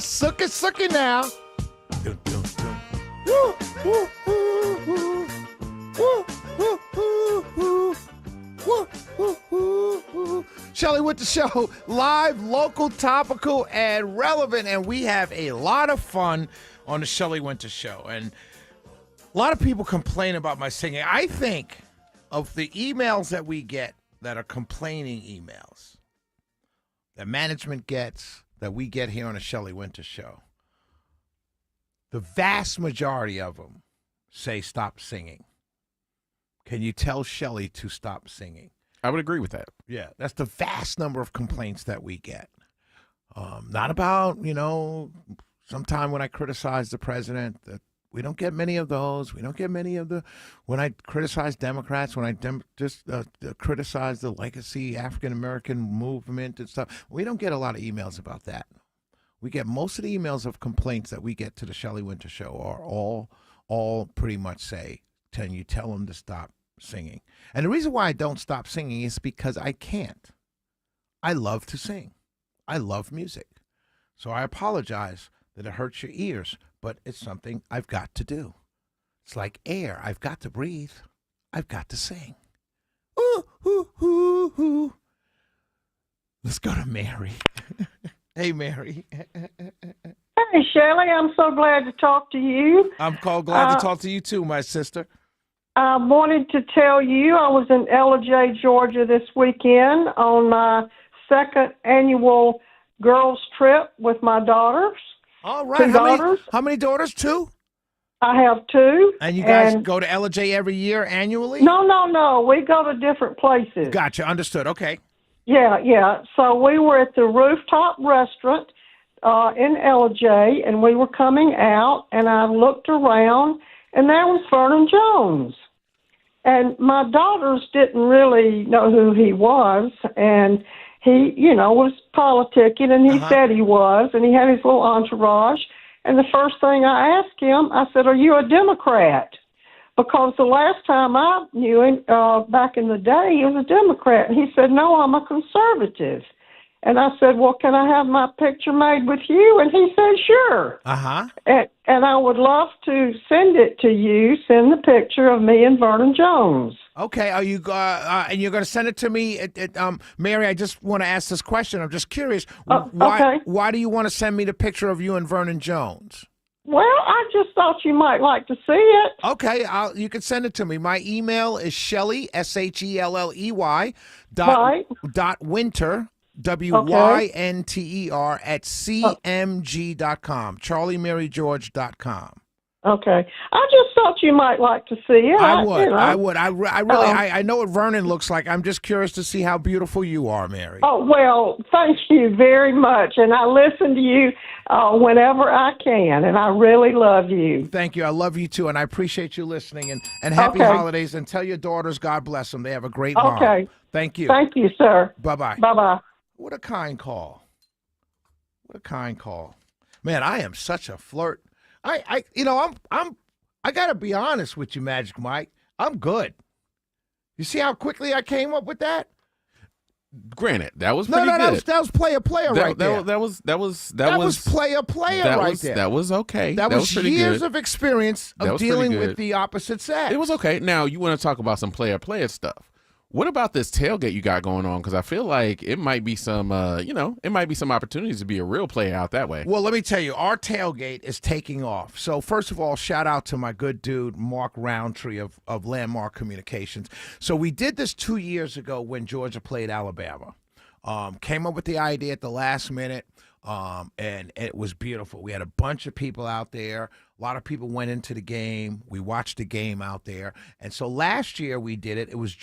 Sookie now. Dun, dun, dun. Woo, woo, woo, woo. Woo, woo, woo, woo. Woo, woo, woo, woo. Shelley with the show, live, local, topical, and relevant, and we have a lot of fun on the Shelley Winter Show. And a lot of people complain about my singing. I think of the emails that we get that are complaining emails that management gets, that we get here on the Shelley Winter Show, the vast majority of them say stop singing. Can you tell Shelley to stop singing? I would agree with that. Yeah, that's the vast number of complaints that we get. Not about, sometime when I criticize the president, that we don't get many of those. We don't get many of when I criticize Democrats, when I just criticize the legacy African-American movement and stuff. We don't get a lot of emails about that. We get most of the emails of complaints that we get to the Shelley Winter Show are all pretty much say, can you tell them to stop singing? And the reason why I don't stop singing is because I can't. I love to sing. I love music. So I apologize that it hurts your ears, but it's something I've got to do. It's like air. I've got to breathe. I've got to sing. Ooh, ooh, ooh, ooh. Let's go to Mary. Hey, Mary. Hey, Shelley, I'm so glad to talk to you. I'm glad to talk to you too, my sister. I wanted to tell you I was in LJ, Georgia this weekend on my second annual girls trip with my daughters. All right. How many daughters? Two? I have two. And you guys go to LJ every year annually? No. We go to different places. Gotcha. Understood. Okay. Yeah. So we were at the rooftop restaurant in LJ, and we were coming out, and I looked around, and there was Vernon Jones. And my daughters didn't really know who he was, and he, was politicking, and he said he was, and he had his little entourage. And the first thing I asked him, I said, "Are you a Democrat?" Because the last time I knew him, back in the day, he was a Democrat. And he said, "No, I'm a conservative." And I said, "Well, can I have my picture made with you?" And he said, "Sure." Uh-huh. And I would love to send it to you, send the picture of me and Vernon Jones. Okay. Are you and you're going to send it to me? Mary, I just want to ask this question. I'm just curious. Why do you want to send me the picture of you and Vernon Jones? Well, I just thought you might like to see it. Okay, you can send it to me. My email is Shelley, Shelley, dot Winter, WYNTER at CMG.com, CharlieMaryGeorge.com. Okay. I just thought you might like to see it. I would. I really, I know what Vernon looks like. I'm just curious to see how beautiful you are, Mary. Oh, well, thank you very much. And I listen to you whenever I can, and I really love you. Thank you. I love you, too, and I appreciate you listening. And happy holidays, and tell your daughters God bless them. They have a great mom. Okay. Thank you. Thank you, sir. Bye-bye. Bye-bye. What a kind call. What a kind call. Man, I am such a flirt. I gotta be honest with you, Magic Mike. I'm good. You see how quickly I came up with that? Granted, that was pretty good. That was player right there. That was player right there. That was okay. That was pretty years good. of experience of dealing with the opposite sex. It was okay. Now you want to talk about some player stuff. What about this tailgate you got going on? Because I feel like it might be some, it might be some opportunities to be a real player out that way. Well, let me tell you, our tailgate is taking off. So first of all, shout out to my good dude, Mark Roundtree of Landmark Communications. So we did this 2 years ago when Georgia played Alabama. Came up with the idea at the last minute, and it was beautiful. We had a bunch of people out there. A lot of people went into the game. We watched the game out there. And so last year we did it. It was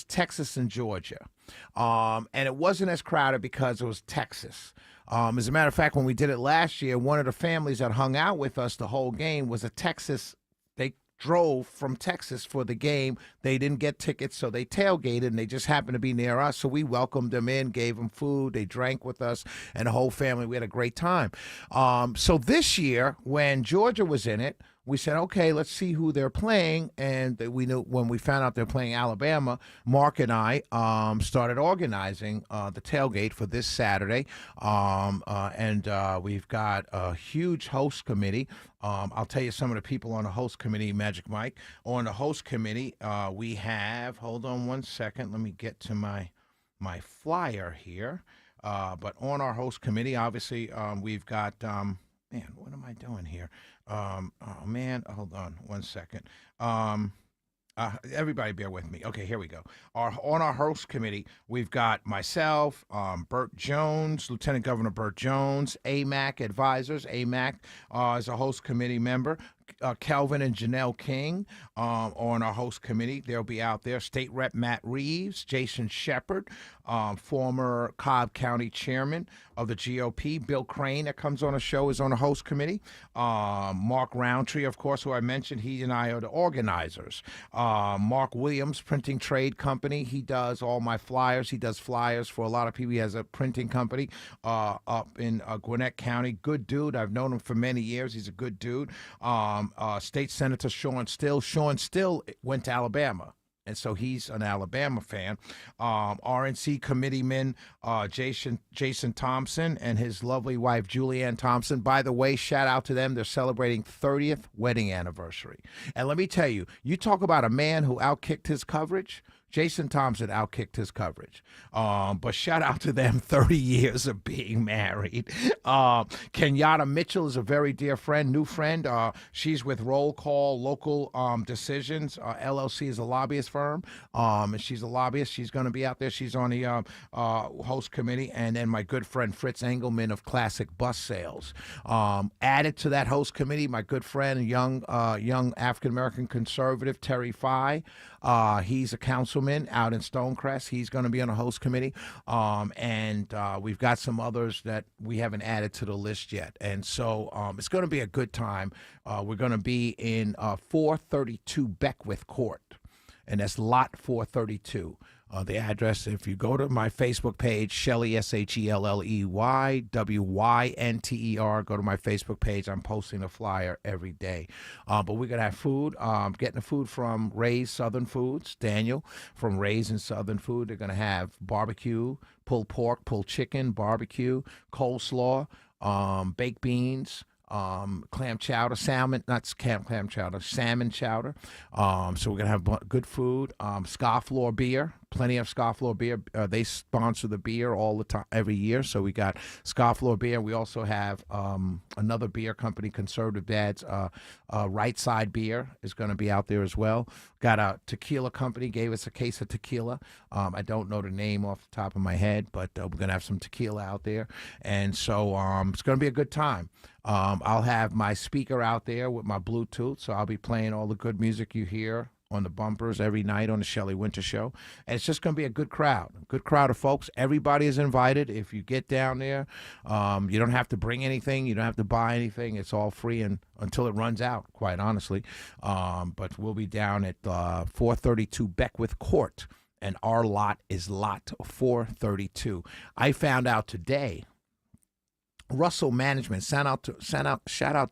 Texas and Georgia. And it wasn't as crowded because it was Texas. As a matter of fact, when we did it last year, one of the families that hung out with us the whole game was a Texas. They drove from Texas for the game. They didn't get tickets, so they tailgated, and they just happened to be near us. So we welcomed them in, gave them food. They drank with us, and the whole family. We had a great time. So this year, when Georgia was in it, we said, okay, let's see who they're playing. And we knew when we found out they're playing Alabama, Mark and I started organizing the tailgate for this Saturday. And we've got a huge host committee. I'll tell you some of the people on the host committee, Magic Mike. On the host committee, we have, hold on one second, let me get to my flyer here. But on our host committee, obviously, we've got, man, what am I doing here? Oh, man, hold on one second. Everybody bear with me. Okay, here we go. On our host committee, we've got myself, Burt Jones, Lieutenant Governor Burt Jones, AMAC Advisors. AMAC is a host committee member. Kelvin and Janelle King on our host committee. They'll be out there. State Rep Matt Reeves, Jason Shepard, former Cobb County Chairman of the GOP. Bill Crane, that comes on the show, is on the host committee. Mark Roundtree, of course, who I mentioned, he and I are the organizers. Mark Williams, Printing Trade Company. He does all my flyers. He does flyers for a lot of people. He has a printing company up in Gwinnett County. Good dude. I've known him for many years. He's a good dude. State Senator Sean Still. Sean Still went to Alabama, and so he's an Alabama fan. RNC committeeman Jason Thompson and his lovely wife Julianne Thompson. By the way, shout out to them. They're celebrating 30th wedding anniversary. And let me tell you, you talk about a man who outkicked his coverage. Jason Thompson outkicked his coverage. But shout out to them, 30 years of being married. Kenyatta Mitchell is a very dear friend, new friend. She's with Roll Call Local Decisions. LLC is a lobbyist firm, and she's a lobbyist. She's going to be out there. She's on the host committee. And then my good friend Fritz Engelman of Classic Bus Sales. Added to that host committee, my good friend, young African-American conservative, Terry Fye. He's a councilman out in Stonecrest. He's going to be on a host committee. And we've got some others that we haven't added to the list yet. And so it's going to be a good time. We're going to be in 432 Beckwith Court, and that's lot 432. The address, if you go to my Facebook page, Shelley, SHELLEY, WYNTER, go to my Facebook page. I'm posting a flyer every day. But we're going to have food, getting the food from Ray's Southern Foods, Daniel from Ray's and Southern Food. They're going to have barbecue, pulled pork, pulled chicken, barbecue, coleslaw, baked beans, clam chowder, salmon, not clam chowder, salmon chowder. So we're going to have good food, Scofflaw beer, plenty of Scofflaw beer. They sponsor the beer all the time, every year. So we got Scofflaw beer. We also have another beer company, Conservative Dad's Right Side Beer is going to be out there as well. Got a tequila company, gave us a case of tequila. I don't know the name off the top of my head, but we're going to have some tequila out there. And so it's going to be a good time. I'll have my speaker out there with my Bluetooth, so I'll be playing all the good music you hear on the bumpers every night on the Shelley Winter Show. And it's just going to be a good crowd of folks. Everybody is invited. If you get down there, you don't have to bring anything. You don't have to buy anything. It's all free and until it runs out, quite honestly. But we'll be down at 432 Beckwith Court, and our lot is lot 432. I found out today, Russell Management, shout out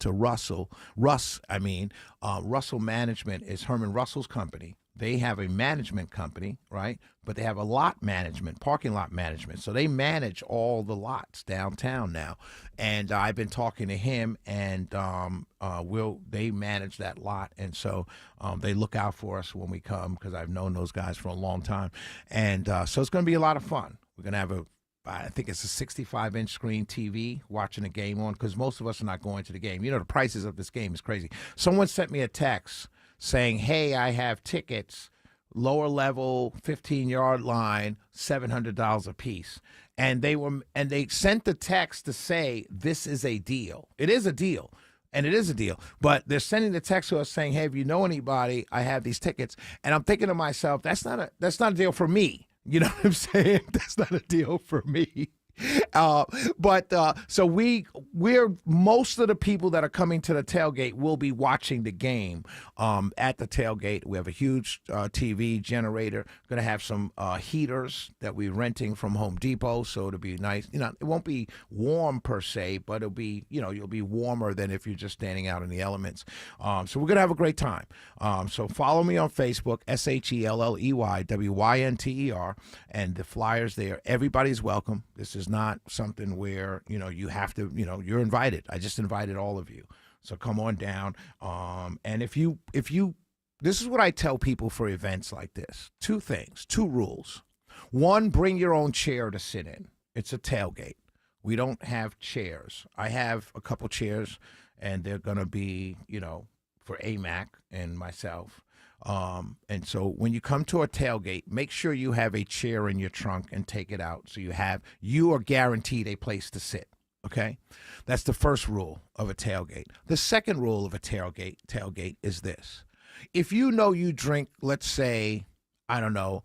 to Russell. Russell Management is Herman Russell's company. They have a management company, right? But they have a lot management, parking lot management. So they manage all the lots downtown now. And I've been talking to him, and they manage that lot. And so they look out for us when we come, because I've known those guys for a long time. And so it's going to be a lot of fun. We're going to have I think it's a 65-inch screen TV watching a game on, because most of us are not going to the game. You know, the prices of this game is crazy. Someone sent me a text saying, hey, I have tickets, lower level, 15-yard line, $700 a piece. And they sent the text to say, this is a deal. It is a deal. And it is a deal. But they're sending the text to us saying, hey, if you know anybody, I have these tickets. And I'm thinking to myself, that's not a deal for me. You know what I'm saying? That's not a deal for me. So we're most of the people that are coming to the tailgate will be watching the game at the tailgate. We have a huge TV generator. Going to have some heaters that we're renting from Home Depot, so it'll be nice. It won't be warm per se, but it'll be you'll be warmer than if you're just standing out in the elements. So we're going to have a great time. So follow me on Facebook, SHELLEYWYNTER, and the flyers there. Everybody's welcome. This is not something where you have to you're invited. I just invited all of you, so come on down. And if you this is what I tell people for events like this: two rules. One, bring your own chair to sit in. It's a tailgate. We don't have chairs. I have a couple chairs, and they're gonna be for AMAC and myself. And so when you come to a tailgate, make sure you have a chair in your trunk and take it out. So you are guaranteed a place to sit. Okay. That's the first rule of a tailgate. The second rule of a tailgate is this. If you drink, let's say, I don't know,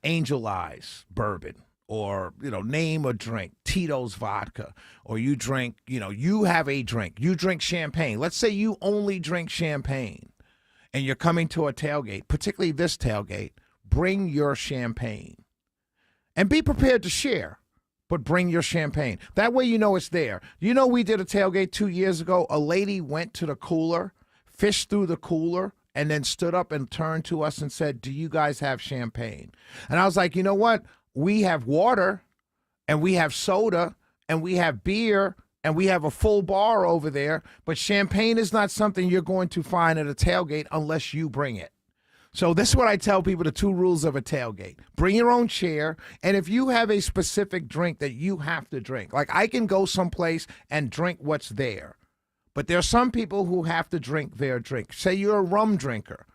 Angel Eyes bourbon, or name a drink, Tito's vodka, or you drink, you have a drink, you drink champagne. Let's say you only drink champagne and you're coming to a tailgate, particularly this tailgate. Bring your champagne and be prepared to share, but bring your champagne. That way it's there. We did a tailgate 2 years ago. A lady went to the cooler, fished through the cooler, and then stood up and turned to us and said, "Do you guys have champagne?" And I was like, you know what? We have water, and we have soda, and we have beer, and we have a full bar over there. But champagne is not something you're going to find at a tailgate unless you bring it. So this is what I tell people, the two rules of a tailgate. Bring your own chair, and if you have a specific drink that you have to drink, like I can go someplace and drink what's there. But there are some people who have to drink their drink. Say you're a rum drinker.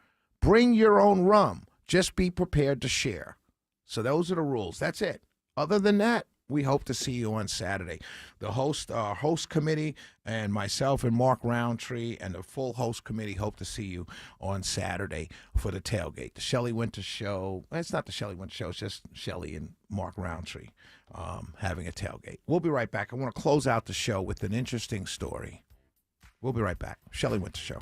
Bring your own rum. Just be prepared to share. So those are the rules. That's it. Other than that, we hope to see you on Saturday. The host committee and myself and Mark Roundtree and the full host committee hope to see you on Saturday for the tailgate. The Shelley Winter Show. It's not the Shelley Winter Show. It's just Shelley and Mark Roundtree having a tailgate. We'll be right back. I want to close out the show with an interesting story. We'll be right back. Shelley Winter Show.